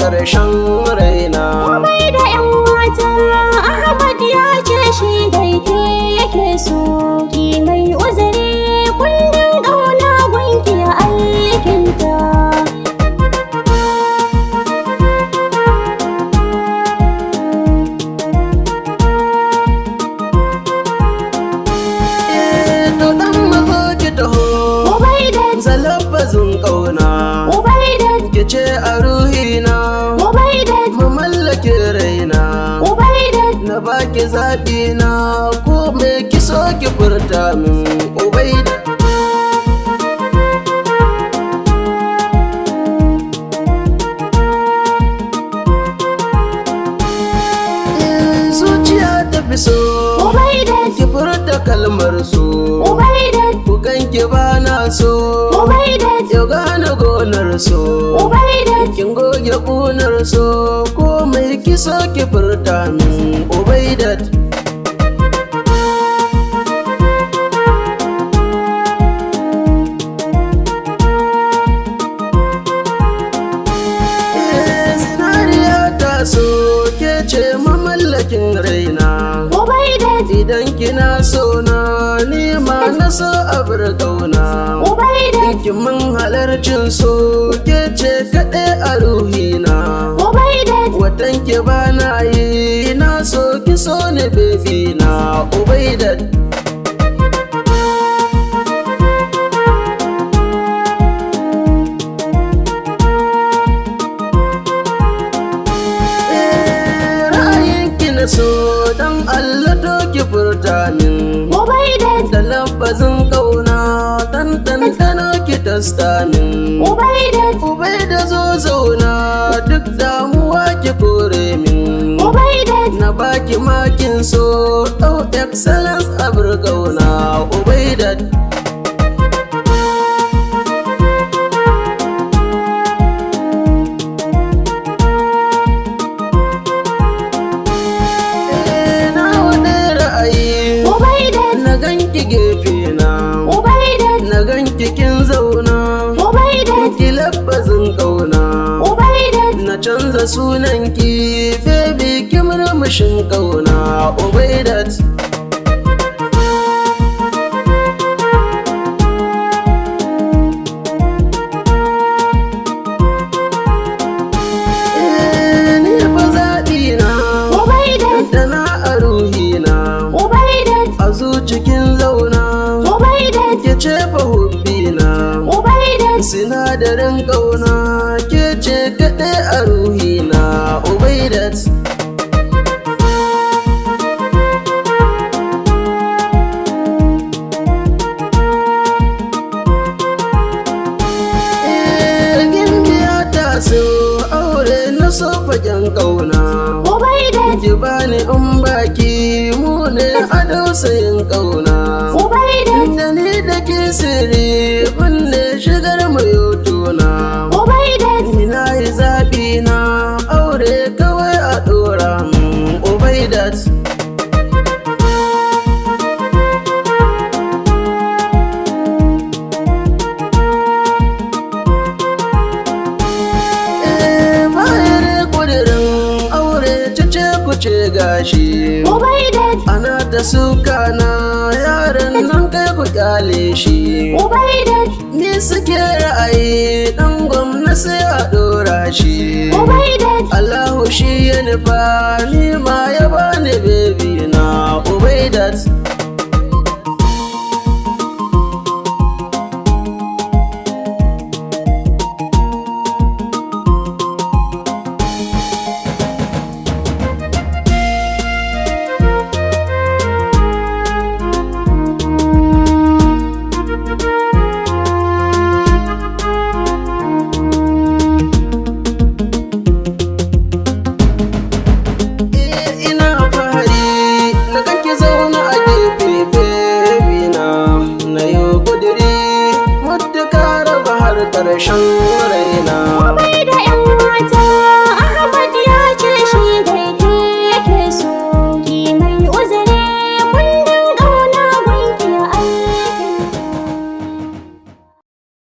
ƙarshen raina. Komai da 'yan mata Ahmad ya ce shi dai ke yake so, ki mai uzuri kundin ƙauna gunki a aikinta. Zalabazin ƙauna Ubaidat, ki ce a ruhina, Ubaidat, mu mallake raina, Ubaidat, na baki zaɓi na ko me ki so ki furta min ubaidat. Zuciya ta fi so Ubaidat, ki furta kalmar so, Ubaidat, kukanki ba na so Ubaidat, yau gane gonar so, Ubaidat, kin goge ƙunar so ko mai ki so ki furta min ubaidat. Zinariya ta so ke ce mamallakin raina, Ubaidat, idan kina so na nima na so abar ƙauna. Ubaidat, Kin mun halarcin so ke ce kaɗai a ruhina, Ubaidat, watan ki ba na yi na so ki so ni bebi na ubaidat. Ra'ayinki na so don Allah to ki furta min, Ubaidat, da lafazin ƙauna tantantana ki tasta min. Ubaidat, Ubaida zo zauna duk damuwa ki kore min, Ubaidat, na baki makin so ɗau excellence abir ƙauna ubaidat. Na wani ra'ayi Ubaidat, na ganki gefe na, Ubaidat, na ganki kin zauna Ubaidat, ki labbazin ƙauna, Ubaidat, na canza sunanki baby ki murmushin ƙauna ubaidat. Ni fa zaɓi na Ubaidat, tana a ruhina, Ubaidat, a zucikin zauna Ubaidat, ke ce fa hubbina, Ubaidat, sinadarin ƙauna ke ce kaɗai a ruhina ubaidat. Gimbiya ta so aure na so fagen ƙauna, Ubaidat, ki bani in baki mu ne a dausayin ƙauna. Ubaidat, Da ni da ke sirri binne shigar mai tona, Ubaidat, ina yi zaɓi na aure kawai a ɗora min ubaidat. Bayan ƙudurin aure cece kuce gashi, Ubaidat, ana ta suka na yaran nan kai ku kyale shi. Ubaidat, Ni suke ra'ayi ɗan gwamna sai a ɗora shi, Ubaidat, Allahu shi ya nufa ni ma ya bani bebi na ubaidat. ƙarshen raina. Komai da 'yan